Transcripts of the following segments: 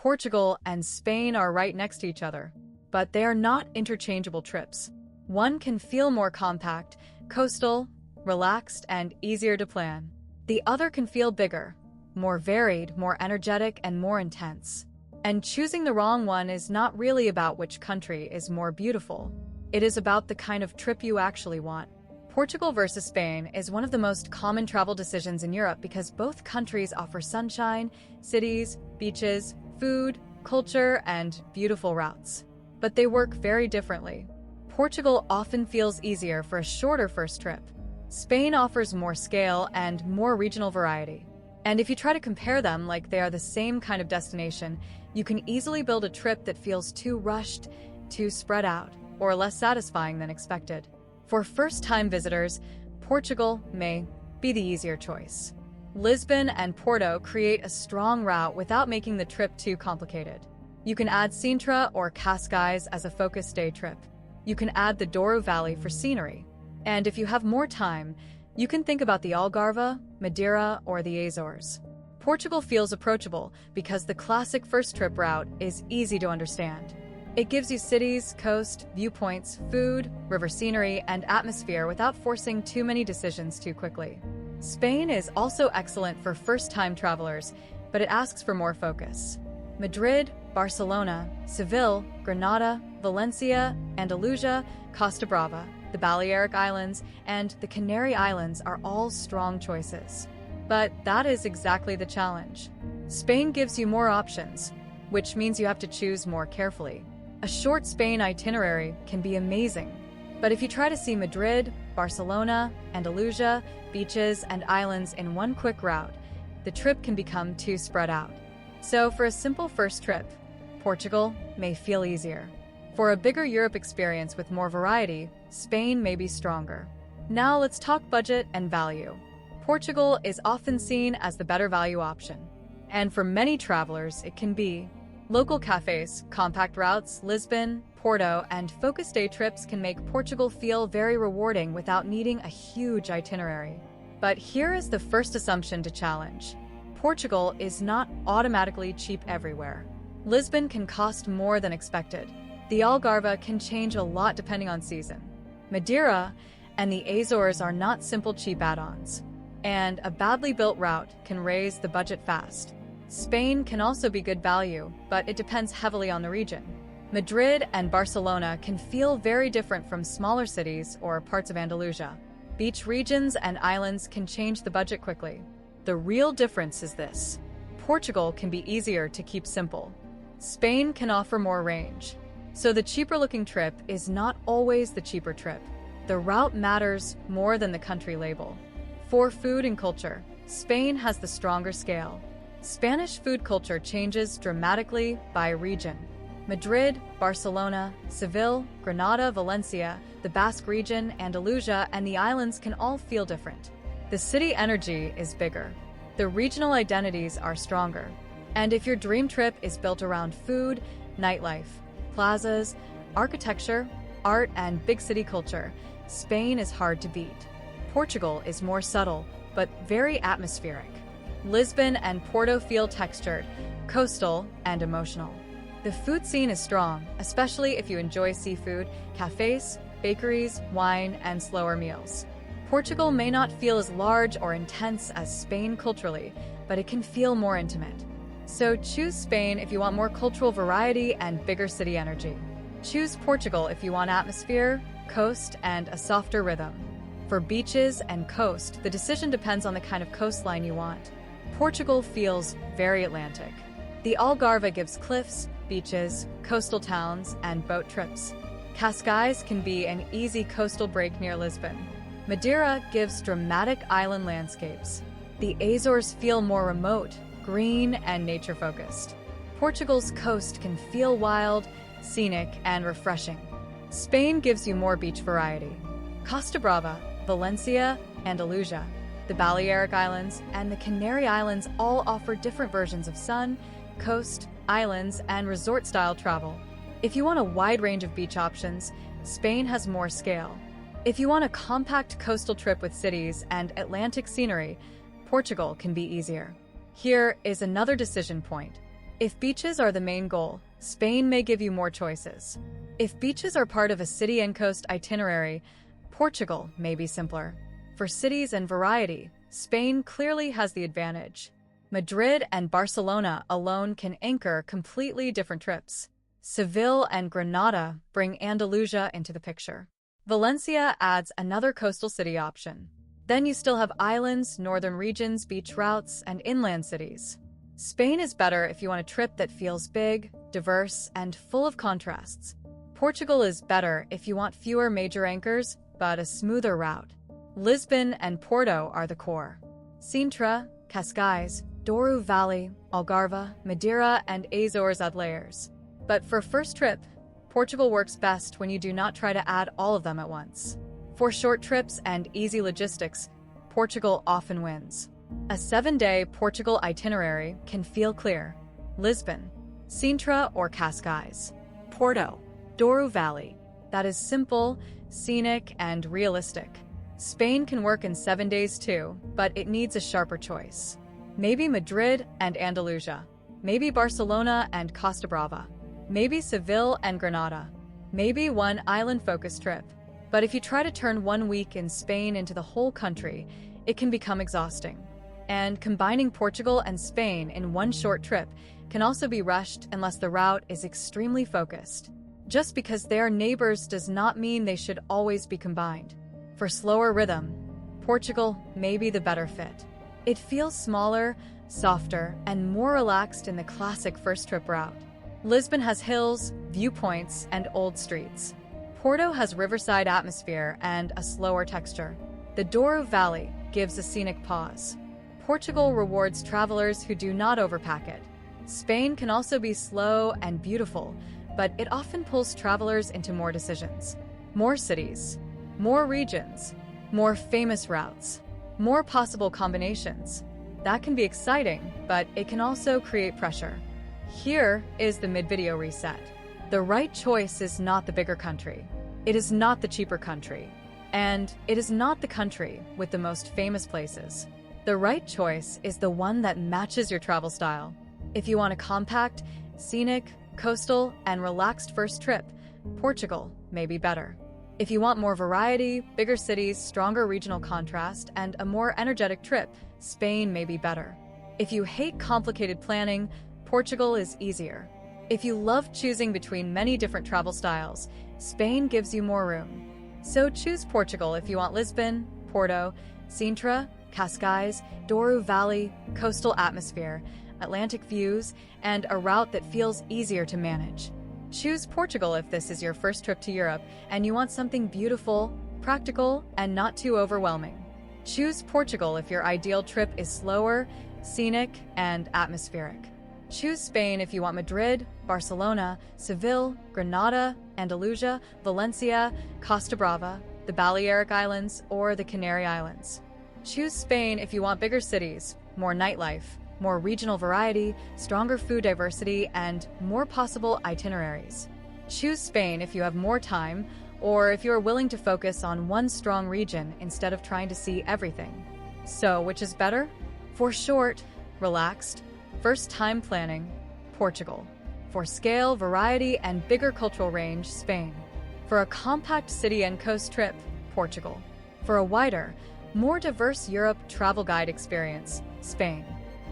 Portugal and Spain are right next to each other, but they are not interchangeable trips. One can feel more compact, coastal, relaxed, and easier to plan. The other can feel bigger, more varied, more energetic, and more intense. And choosing the wrong one is not really about which country is more beautiful. It is about the kind of trip you actually want. Portugal versus Spain is one of the most common travel decisions in Europe because both countries offer sunshine, cities, beaches, food, culture, and beautiful routes. But they work very differently. Portugal often feels easier for a shorter first trip. Spain offers more scale and more regional variety. And if you try to compare them like they are the same kind of destination, you can easily build a trip that feels too rushed, too spread out, or less satisfying than expected. For first-time visitors, Portugal may be the easier choice. Lisbon and Porto create a strong route without making the trip too complicated. You can add Sintra or Cascais as a focused day trip. You can add the Douro Valley for scenery. And if you have more time, you can think about the Algarve, Madeira, or the Azores. Portugal feels approachable because the classic first trip route is easy to understand. It gives you cities, coast, viewpoints, food, river scenery, and atmosphere without forcing too many decisions too quickly. Spain is also excellent for first-time travelers, but it asks for more focus. Madrid, Barcelona, Seville, Granada, Valencia, Andalusia, Costa Brava, the Balearic Islands, and the Canary Islands are all strong choices. But that is exactly the challenge. Spain gives you more options, which means you have to choose more carefully. A short Spain itinerary can be amazing, but if you try to see Madrid, Barcelona, Andalusia, beaches, and islands in one quick route, the trip can become too spread out. So for a simple first trip, Portugal may feel easier. For a bigger Europe experience with more variety, Spain may be stronger. Now let's talk budget and value. Portugal is often seen as the better value option, and for many travelers it can be. Local cafes, compact routes, Lisbon, Porto, and focused day trips can make Portugal feel very rewarding without needing a huge itinerary. But here is the first assumption to challenge. Portugal is not automatically cheap everywhere. Lisbon can cost more than expected. The Algarve can change a lot depending on season. Madeira and the Azores are not simple cheap add-ons. And a badly built route can raise the budget fast. Spain can also be good value, but it depends heavily on the region. Madrid and Barcelona can feel very different from smaller cities or parts of Andalusia. Beach regions and islands can change the budget quickly. The real difference is this. Portugal can be easier to keep simple. Spain can offer more range. So the cheaper-looking trip is not always the cheaper trip. The route matters more than the country label. For food and culture, Spain has the stronger scale. Spanish food culture changes dramatically by region. Madrid, Barcelona, Seville, Granada, Valencia, the Basque region, Andalusia, and the islands can all feel different. The city energy is bigger. The regional identities are stronger. And if your dream trip is built around food, nightlife, plazas, architecture, art, and big city culture, Spain is hard to beat. Portugal is more subtle, but very atmospheric. Lisbon and Porto feel textured, coastal, and emotional. The food scene is strong, especially if you enjoy seafood, cafes, bakeries, wine, and slower meals. Portugal may not feel as large or intense as Spain culturally, but it can feel more intimate. So choose Spain if you want more cultural variety and bigger city energy. Choose Portugal if you want atmosphere, coast, and a softer rhythm. For beaches and coast, the decision depends on the kind of coastline you want. Portugal feels very Atlantic. The Algarve gives cliffs, beaches, coastal towns, and boat trips. Cascais can be an easy coastal break near Lisbon. Madeira gives dramatic island landscapes. The Azores feel more remote, green, and nature-focused. Portugal's coast can feel wild, scenic, and refreshing. Spain gives you more beach variety. Costa Brava, Valencia, Andalusia, the Balearic Islands, and the Canary Islands all offer different versions of sun, coast, islands, and resort-style travel. If you want a wide range of beach options, Spain has more scale. If you want a compact coastal trip with cities and Atlantic scenery, Portugal can be easier. Here is another decision point. If beaches are the main goal, Spain may give you more choices. If beaches are part of a city and coast itinerary, Portugal may be simpler. For cities and variety, Spain clearly has the advantage. Madrid and Barcelona alone can anchor completely different trips. Seville and Granada bring Andalusia into the picture. Valencia adds another coastal city option. Then you still have islands, northern regions, beach routes, and inland cities. Spain is better if you want a trip that feels big, diverse, and full of contrasts. Portugal is better if you want fewer major anchors, but a smoother route. Lisbon and Porto are the core. Sintra, Cascais, Douro Valley, Algarve, Madeira, and Azores add layers. But for first trip, Portugal works best when you do not try to add all of them at once. For short trips and easy logistics, Portugal often wins. A 7-day Portugal itinerary can feel clear. Lisbon, Sintra or Cascais. Porto, Douro Valley. That is simple, scenic, and realistic. Spain can work in 7 days too, but it needs a sharper choice. Maybe Madrid and Andalusia. Maybe Barcelona and Costa Brava. Maybe Seville and Granada. Maybe one island-focused trip. But if you try to turn 1 week in Spain into the whole country, it can become exhausting. And combining Portugal and Spain in one short trip can also be rushed unless the route is extremely focused. Just because they are neighbors does not mean they should always be combined. For slower rhythm, Portugal may be the better fit. It feels smaller, softer, and more relaxed in the classic first trip route. Lisbon has hills, viewpoints, and old streets. Porto has riverside atmosphere and a slower texture. The Douro Valley gives a scenic pause. Portugal rewards travelers who do not overpack it. Spain can also be slow and beautiful, but it often pulls travelers into more decisions. More cities, more regions, more famous routes, more possible combinations. That can be exciting, but it can also create pressure. Here is the mid-video reset. The right choice is not the bigger country. It is not the cheaper country. And it is not the country with the most famous places. The right choice is the one that matches your travel style. If you want a compact, scenic, coastal, and relaxed first trip, Portugal may be better. If you want more variety, bigger cities, stronger regional contrast, and a more energetic trip, Spain may be better. If you hate complicated planning, Portugal is easier. If you love choosing between many different travel styles, Spain gives you more room. So choose Portugal if you want Lisbon, Porto, Sintra, Cascais, Douro Valley, coastal atmosphere, Atlantic views, and a route that feels easier to manage. Choose Portugal if this is your first trip to Europe and you want something beautiful, practical, and not too overwhelming. Choose Portugal if your ideal trip is slower, scenic, and atmospheric. Choose Spain if you want Madrid, Barcelona, Seville, Granada, Andalusia, Valencia, Costa Brava, the Balearic Islands, or the Canary Islands. Choose Spain if you want bigger cities, more nightlife, more regional variety, stronger food diversity, and more possible itineraries. Choose Spain if you have more time, or if you are willing to focus on one strong region instead of trying to see everything. So, which is better? For short, relaxed, first-time planning, Portugal. For scale, variety, and bigger cultural range, Spain. For a compact city and coast trip, Portugal. For a wider, more diverse Europe travel guide experience, Spain.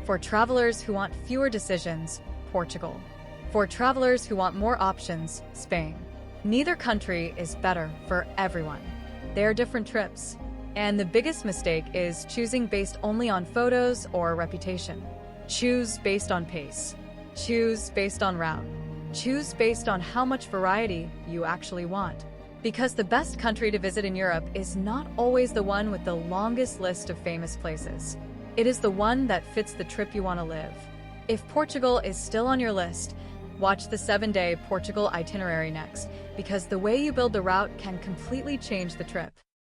For travelers who want fewer decisions, Portugal. For travelers who want more options, Spain. Neither country is better for everyone. They are different trips. And the biggest mistake is choosing based only on photos or reputation. Choose based on pace. Choose based on route. Choose based on how much variety you actually want. Because the best country to visit in Europe is not always the one with the longest list of famous places. It is the one that fits the trip you want to live. If Portugal is still on your list, watch the 7-day Portugal itinerary next, because the way you build the route can completely change the trip.